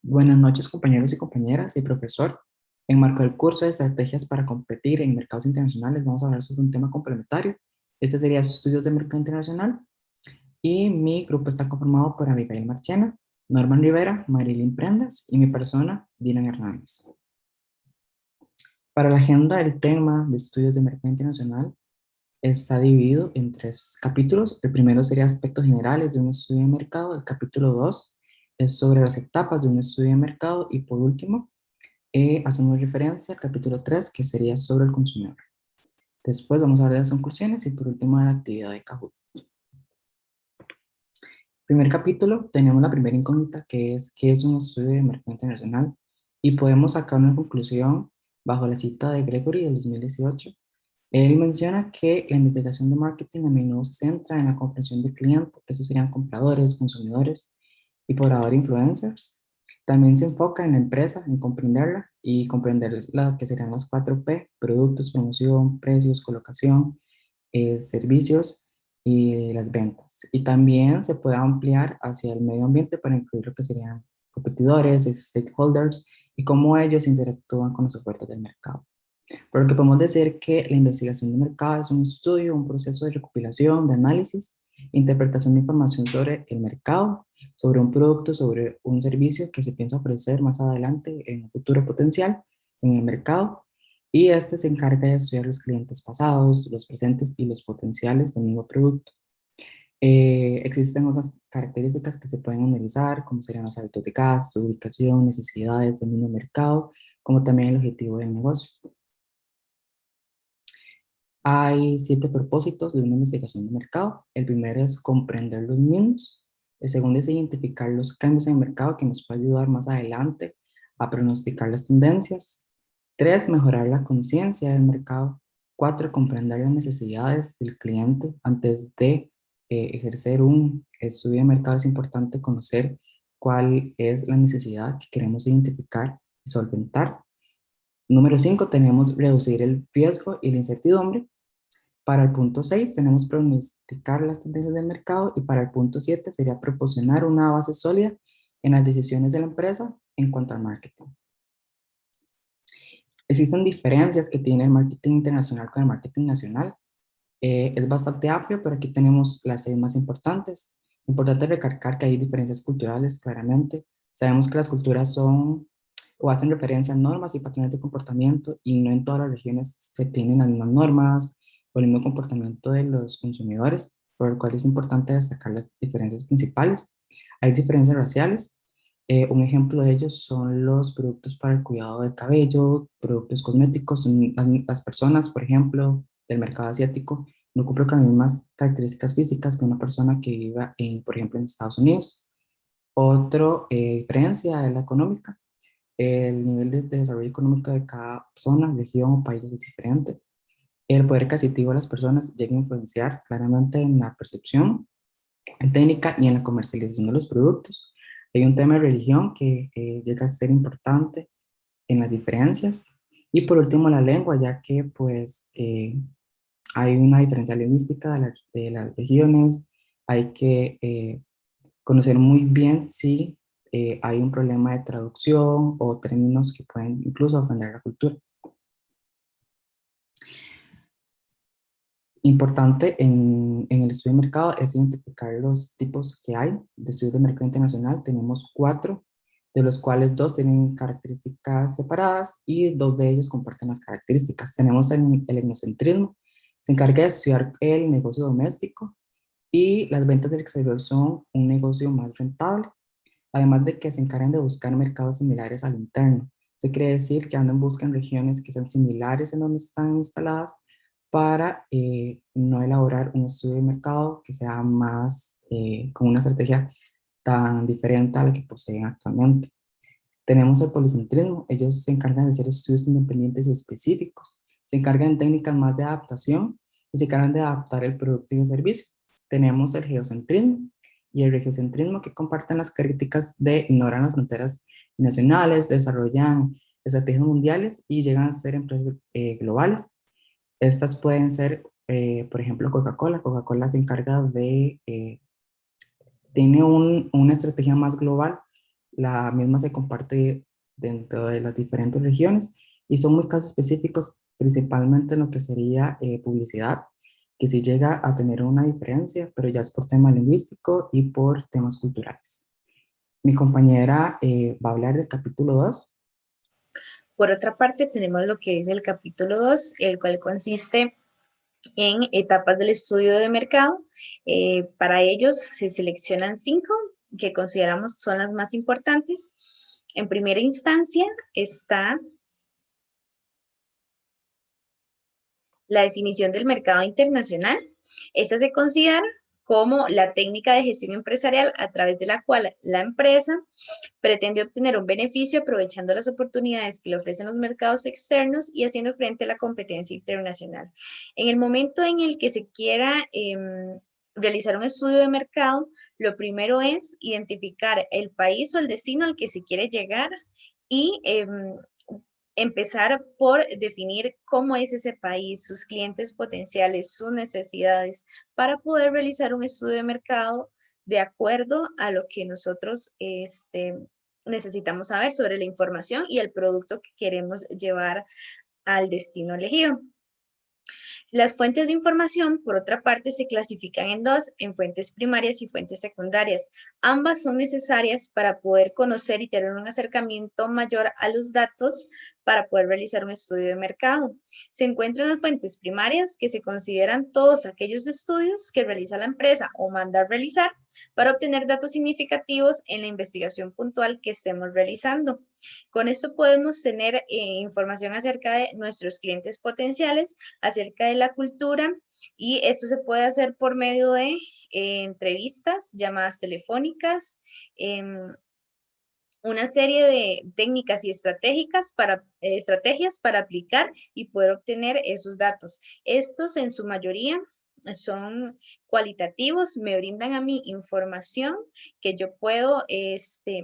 Buenas noches, compañeros y compañeras y profesor. En marco del curso de estrategias para competir en mercados internacionales, vamos a hablar sobre un tema complementario. Este sería estudios de mercado internacional y mi grupo está conformado por Abigail Marchena, Norman Rivera, Marilyn Prendas y mi persona, Dylan Hernández. Para la agenda del tema de estudios de mercado internacional está dividido en 3 capítulos. El primero sería aspectos generales de un estudio de mercado. El capítulo 2 es sobre las etapas de un estudio de mercado y por último hacemos referencia al capítulo 3, que sería sobre el consumidor. Después vamos a hablar de las conclusiones y por último de la actividad de Kahoot. Primer capítulo, tenemos la primera incógnita, que es ¿qué es un estudio de mercado internacional? Y podemos sacar una conclusión bajo la cita de Gregory del 2018. Él menciona que la investigación de marketing a menudo se centra en la comprensión del cliente, que esos serían compradores, consumidores y por ahora influencers. También se enfoca en la empresa, en comprenderla y comprender la que serían las 4P: productos, promoción, precios, colocación, servicios y las ventas. Y también se puede ampliar hacia el medio ambiente para incluir lo que serían competidores, stakeholders y cómo ellos interactúan con las ofertas del mercado. Por lo que podemos decir que la investigación de mercado es un estudio, un proceso de recopilación, de análisis, interpretación de información sobre el mercado, sobre un producto, sobre un servicio que se piensa ofrecer más adelante en un futuro potencial en el mercado. Y este se encarga de estudiar los clientes pasados, los presentes y los potenciales del mismo producto. Existen otras características que se pueden analizar, como serían los hábitos de gasto, ubicación, necesidades del mismo mercado, como también el objetivo del negocio. Hay 7 propósitos de una investigación de mercado. El primero es comprender los mismos. El segundo es identificar los cambios en el mercado que nos puede ayudar más adelante a pronosticar las tendencias. 3, mejorar la conciencia del mercado. 4, comprender las necesidades del cliente. Antes de ejercer un estudio de mercado es importante conocer cuál es la necesidad que queremos identificar y solventar. Número 5, tenemos reducir el riesgo y la incertidumbre. Para el punto 6 tenemos pronosticar las tendencias del mercado y para el punto 7 sería proporcionar una base sólida en las decisiones de la empresa en cuanto al marketing. Existen diferencias que tiene el marketing internacional con el marketing nacional. Es bastante amplio, pero aquí tenemos las 6 más importantes. Importante recalcar que hay diferencias culturales, claramente. Sabemos que las culturas son o hacen referencia a normas y patrones de comportamiento y no en todas las regiones se tienen las mismas normas o el mismo comportamiento de los consumidores, por lo cual es importante destacar las diferencias principales. Hay diferencias raciales. Un ejemplo de ellos son los productos para el cuidado del cabello, productos cosméticos. Las personas, por ejemplo, del mercado asiático no cumplen con las mismas características físicas que una persona que viva, por ejemplo, en Estados Unidos. Otra diferencia es la económica. El nivel de desarrollo económico de cada zona, región o país es diferente. El poder adquisitivo de las personas llega a influenciar claramente en la percepción, en técnica y en la comercialización de los productos. Hay un tema de religión que llega a ser importante en las diferencias. Y por último, la lengua, ya que pues hay una diferencia lingüística de las regiones. Hay que conocer muy bien si hay un problema de traducción o términos que pueden incluso ofender la cultura. Importante en el estudio de mercado es identificar los tipos que hay de estudios de mercado internacional. Tenemos 4, de los cuales 2 tienen características separadas y 2 de ellos comparten las características. Tenemos el etnocentrismo, se encarga de estudiar el negocio doméstico y las ventas del exterior son un negocio más rentable, además de que se encargan de buscar mercados similares al interno. Eso quiere decir que andan buscando regiones que sean similares en donde están instaladas para no elaborar un estudio de mercado que sea más con una estrategia tan diferente a la que poseen actualmente. Tenemos el policentrismo. Ellos se encargan de hacer estudios independientes y específicos. Se encargan de técnicas más de adaptación y se encargan de adaptar el producto y el servicio. Tenemos el geocentrismo y el regiocentrismo, que comparten las características de ignorar las fronteras nacionales, desarrollan estrategias mundiales y llegan a ser empresas globales. Estas pueden ser, por ejemplo, Coca-Cola. Coca-Cola se encarga de, tiene una estrategia más global La misma se comparte dentro de las diferentes regiones y son muy casos específicos, principalmente en lo que sería publicidad, que sí llega a tener una diferencia, pero ya es por tema lingüístico y por temas culturales. Mi compañera va a hablar del capítulo 2. Por otra parte, tenemos lo que es el capítulo 2, el cual consiste en etapas del estudio de mercado. Para ellos se seleccionan 5 que consideramos son las más importantes. En primera instancia está la definición del mercado internacional. Esta se considera como la técnica de gestión empresarial a través de la cual la empresa pretende obtener un beneficio aprovechando las oportunidades que le ofrecen los mercados externos y haciendo frente a la competencia internacional. En el momento en el que se quiera realizar un estudio de mercado, lo primero es identificar el país o el destino al que se quiere llegar y empezar por definir cómo es ese país, sus clientes potenciales, sus necesidades, para poder realizar un estudio de mercado de acuerdo a lo que nosotros necesitamos saber sobre la información y el producto que queremos llevar al destino elegido. Las fuentes de información, por otra parte, se clasifican en dos, en fuentes primarias y fuentes secundarias. Ambas son necesarias para poder conocer y tener un acercamiento mayor a los datos para poder realizar un estudio de mercado. Se encuentran las fuentes primarias, que se consideran todos aquellos estudios que realiza la empresa o manda a realizar para obtener datos significativos en la investigación puntual que estemos realizando. Con esto podemos tener información acerca de nuestros clientes potenciales, acerca de la cultura, y esto se puede hacer por medio de entrevistas, llamadas telefónicas, una serie de técnicas y estrategias para aplicar y poder obtener esos datos. Estos en su mayoría son cualitativos, me brindan a mí información que yo puedo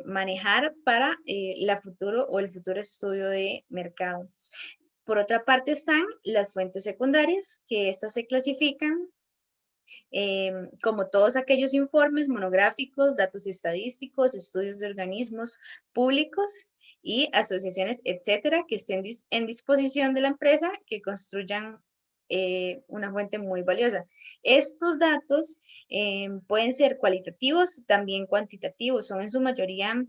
manejar para el futuro estudio de mercado. Por otra parte están las fuentes secundarias, que estas se clasifican como todos aquellos informes monográficos, datos estadísticos, estudios de organismos públicos y asociaciones, etcétera, que estén en disposición de la empresa que construyan una fuente muy valiosa. Estos datos pueden ser cualitativos, también cuantitativos, son en su mayoría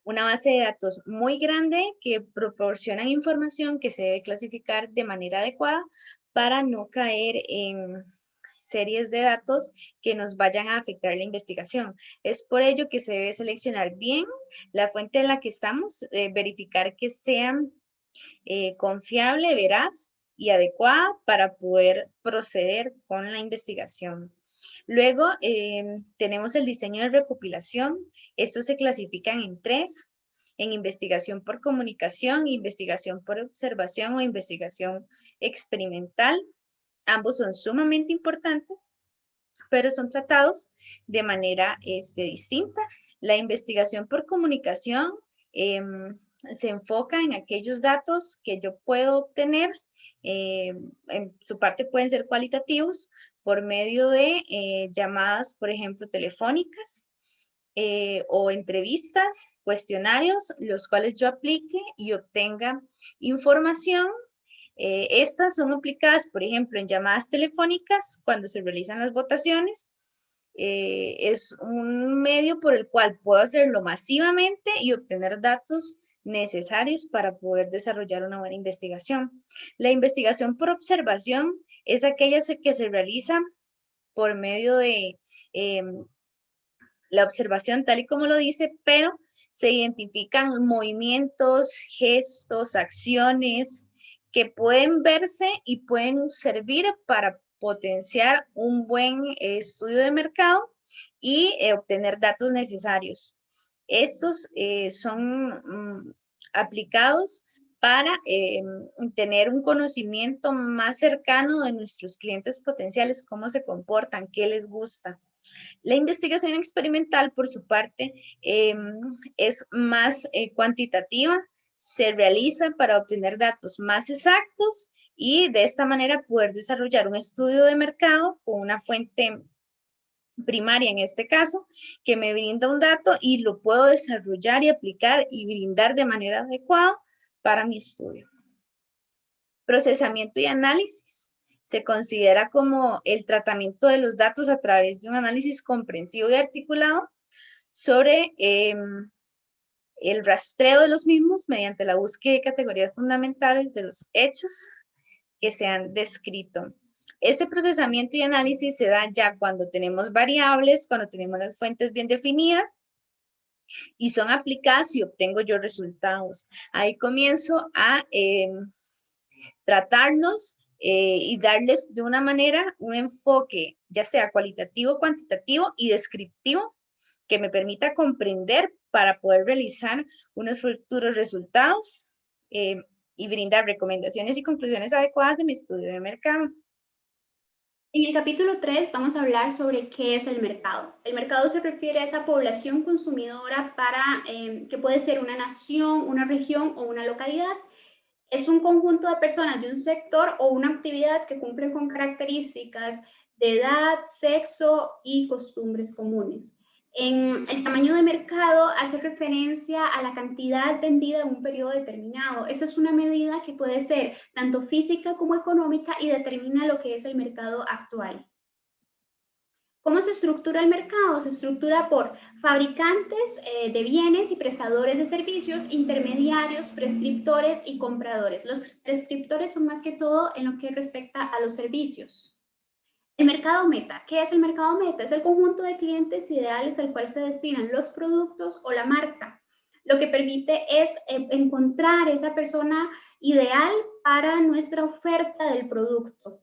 una base de datos muy grande que proporcionan información que se debe clasificar de manera adecuada para no caer en series de datos que nos vayan a afectar la investigación. Es por ello que se debe seleccionar bien la fuente en la que estamos, verificar que sea confiable, veraz y adecuada para poder proceder con la investigación. Luego tenemos el diseño de recopilación. Estos se clasifican en tres: en investigación por comunicación, investigación por observación o investigación experimental. Ambos son sumamente importantes, pero son tratados de manera distinta. La investigación por comunicación se enfoca en aquellos datos que yo puedo obtener, en su parte pueden ser cualitativos, por medio de llamadas, por ejemplo, telefónicas, o entrevistas, cuestionarios, los cuales yo aplique y obtenga información. Estas son aplicadas, por ejemplo, en llamadas telefónicas cuando se realizan las votaciones. Es un medio por el cual puedo hacerlo masivamente y obtener datos necesarios para poder desarrollar una buena investigación. La investigación por observación es aquella que se realiza por medio de la observación tal y como lo dice, pero se identifican movimientos, gestos, acciones que pueden verse y pueden servir para potenciar un buen estudio de mercado y obtener datos necesarios. Estos son aplicados para tener un conocimiento más cercano de nuestros clientes potenciales, cómo se comportan, qué les gusta. La investigación experimental, por su parte, es más cuantitativa, se realiza para obtener datos más exactos y de esta manera poder desarrollar un estudio de mercado con una fuente primaria en este caso, que me brinda un dato y lo puedo desarrollar y aplicar y brindar de manera adecuada para mi estudio. Procesamiento y análisis. Se considera como el tratamiento de los datos a través de un análisis comprensivo y articulado sobre el rastreo de los mismos mediante la búsqueda de categorías fundamentales de los hechos que se han descrito. Este procesamiento y análisis se da ya cuando tenemos variables, cuando tenemos las fuentes bien definidas y son aplicadas y obtengo yo resultados. Ahí comienzo a tratarlos y darles de una manera un enfoque, ya sea cualitativo, cuantitativo y descriptivo, que me permita comprender para poder realizar unos futuros resultados y brindar recomendaciones y conclusiones adecuadas de mi estudio de mercado. En el capítulo 3 vamos a hablar sobre qué es el mercado. El mercado se refiere a esa población consumidora que puede ser una nación, una región o una localidad. Es un conjunto de personas de un sector o una actividad que cumplen con características de edad, sexo y costumbres comunes. En el tamaño de mercado hace referencia a la cantidad vendida en un periodo determinado. Esa es una medida que puede ser tanto física como económica y determina lo que es el mercado actual. ¿Cómo se estructura el mercado? Se estructura por fabricantes de bienes y prestadores de servicios, intermediarios, prescriptores y compradores. Los prescriptores son más que todo en lo que respecta a los servicios. El mercado meta. ¿Qué es el mercado meta? Es el conjunto de clientes ideales al cual se destinan los productos o la marca. Lo que permite es encontrar esa persona ideal para nuestra oferta del producto.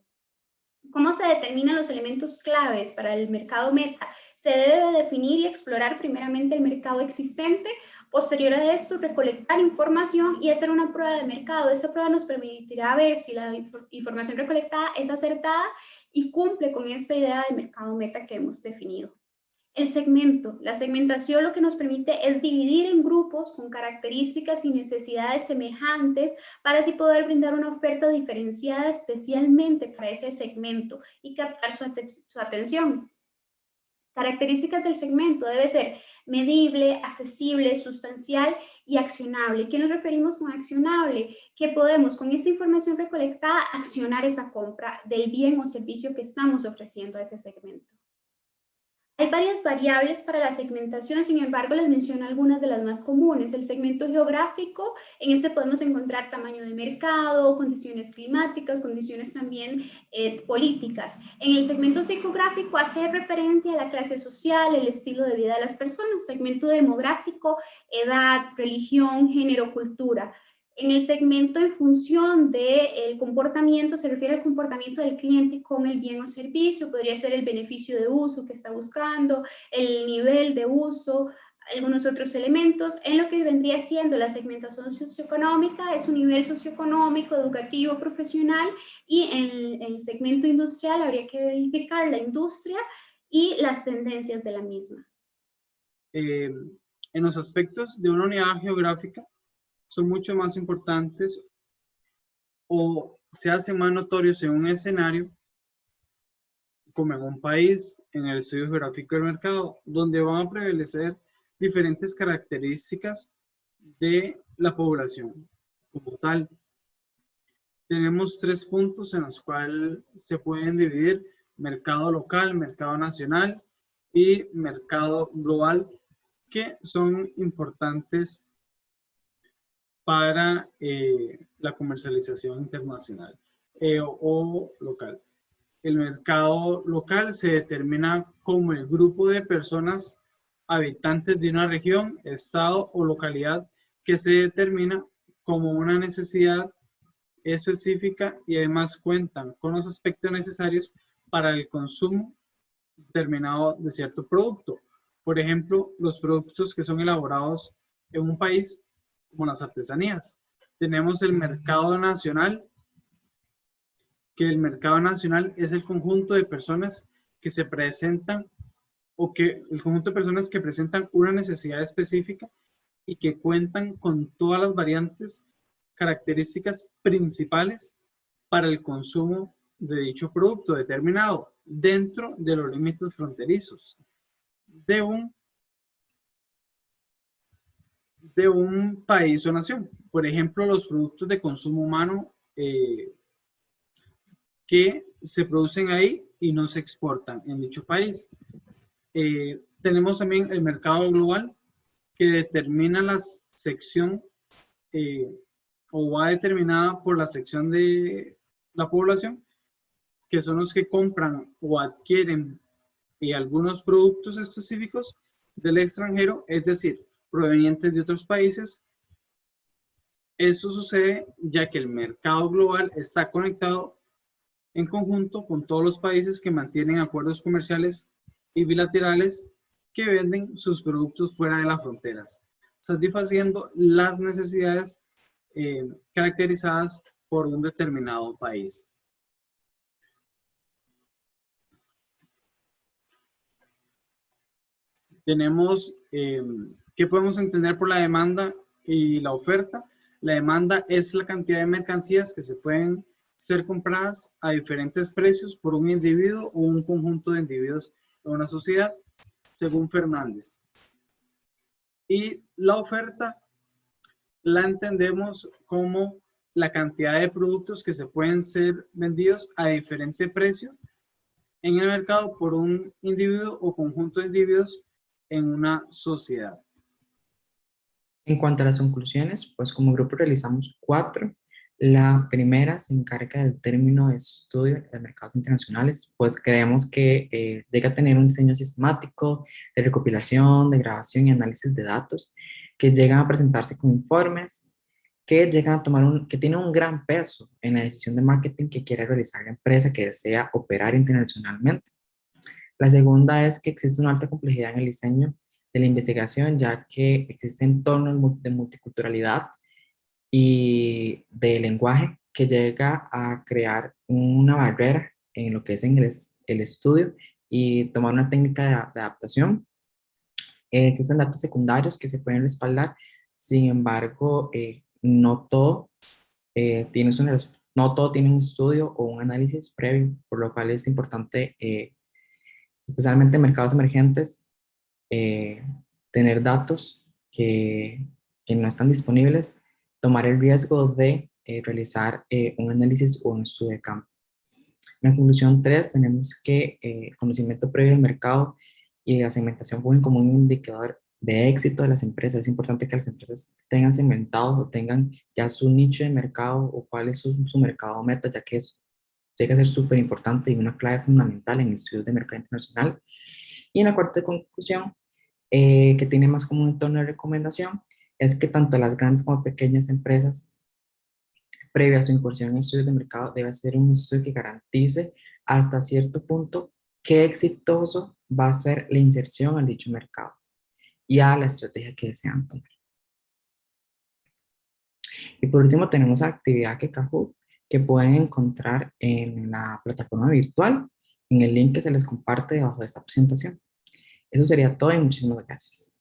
¿Cómo se determinan los elementos claves para el mercado meta? Se debe definir y explorar primeramente el mercado existente, posterior a esto recolectar información y hacer una prueba de mercado. Esta prueba nos permitirá ver si la información recolectada es acertada y cumple con esta idea de mercado meta que hemos definido. El segmento. La segmentación lo que nos permite es dividir en grupos con características y necesidades semejantes para así poder brindar una oferta diferenciada especialmente para ese segmento y captar su atención. Características del segmento: debe ser medible, accesible, sustancial y accionable. ¿Qué nos referimos con accionable? Que podemos con esta información recolectada accionar esa compra del bien o servicio que estamos ofreciendo a ese segmento. Hay varias variables para la segmentación, sin embargo, les menciono algunas de las más comunes. El segmento geográfico, en este podemos encontrar tamaño de mercado, condiciones climáticas, condiciones también políticas. En el segmento psicográfico hace referencia a la clase social, el estilo de vida de las personas. Segmento demográfico, edad, religión, género, cultura. En el segmento en función del comportamiento, se refiere al comportamiento del cliente con el bien o servicio, podría ser el beneficio de uso que está buscando, el nivel de uso, algunos otros elementos. En lo que vendría siendo la segmentación socioeconómica, es un nivel socioeconómico, educativo, profesional, y en el segmento industrial habría que verificar la industria y las tendencias de la misma. En los aspectos de una unidad geográfica, son mucho más importantes o se hacen más notorios en un escenario como en un país, en el estudio geográfico del mercado, donde van a prevalecer diferentes características de la población como tal. Tenemos 3 puntos en los cuales se pueden dividir: mercado local, mercado nacional y mercado global, que son importantes para la comercialización internacional o local. El mercado local se determina como el grupo de personas habitantes de una región, estado o localidad que se determina como una necesidad específica y además cuentan con los aspectos necesarios para el consumo determinado de cierto producto. Por ejemplo, los productos que son elaborados en un país, como las artesanías. Tenemos el mercado nacional, que el mercado nacional es el conjunto de personas que se presentan el conjunto de personas que presentan una necesidad específica y que cuentan con todas las variantes, características principales para el consumo de dicho producto determinado dentro de los límites fronterizos de un país o nación. Por ejemplo, los productos de consumo humano que se producen ahí y no se exportan en dicho país. Tenemos también el mercado global, que determina la sección o va determinada por la sección de la población, que son los que compran o adquieren algunos productos específicos del extranjero, es decir, provenientes de otros países. Esto sucede ya que el mercado global está conectado en conjunto con todos los países que mantienen acuerdos comerciales y bilaterales que venden sus productos fuera de las fronteras, satisfaciendo las necesidades caracterizadas por un determinado país. Tenemos, ¿qué podemos entender por la demanda y la oferta? La demanda es la cantidad de mercancías que se pueden ser compradas a diferentes precios por un individuo o un conjunto de individuos en una sociedad, según Fernández. Y la oferta la entendemos como la cantidad de productos que se pueden ser vendidos a diferente precio en el mercado por un individuo o conjunto de individuos en una sociedad. En cuanto a las conclusiones, pues como grupo realizamos 4. La primera se encarga del término de estudio de mercados internacionales, pues creemos que llega a tener un diseño sistemático de recopilación, de grabación y análisis de datos que llegan a presentarse con informes, que llegan a tomar que tienen un gran peso en la decisión de marketing que quiere realizar la empresa que desea operar internacionalmente. La segunda es que existe una alta complejidad en el diseño de la investigación, ya que existen entornos de multiculturalidad y de lenguaje que llega a crear una barrera en lo que es en el estudio y tomar una técnica de adaptación. Existen datos secundarios que se pueden respaldar, sin embargo, no todo no todo tiene un estudio o un análisis previo, por lo cual es importante, especialmente en mercados emergentes, tener datos que no están disponibles, tomar el riesgo de realizar un análisis o un estudio de campo. En la conclusión 3 tenemos que conocimiento previo del mercado y la segmentación jueguen como un indicador de éxito de las empresas. Es importante que las empresas tengan segmentados o tengan ya su nicho de mercado o cuál es su mercado meta, ya que eso llega a ser súper importante y una clave fundamental en estudios de mercado internacional. Y en la cuarta conclusión, que tiene más como un tono de recomendación, es que tanto las grandes como pequeñas empresas, previa a su incursión en estudios de mercado, debe ser un estudio que garantice hasta cierto punto qué exitoso va a ser la inserción al dicho mercado y a la estrategia que desean tomar. Y por último tenemos actividad que Kahoot, que pueden encontrar en la plataforma virtual, en el link que se les comparte debajo de esta presentación. Eso sería todo y muchísimas gracias.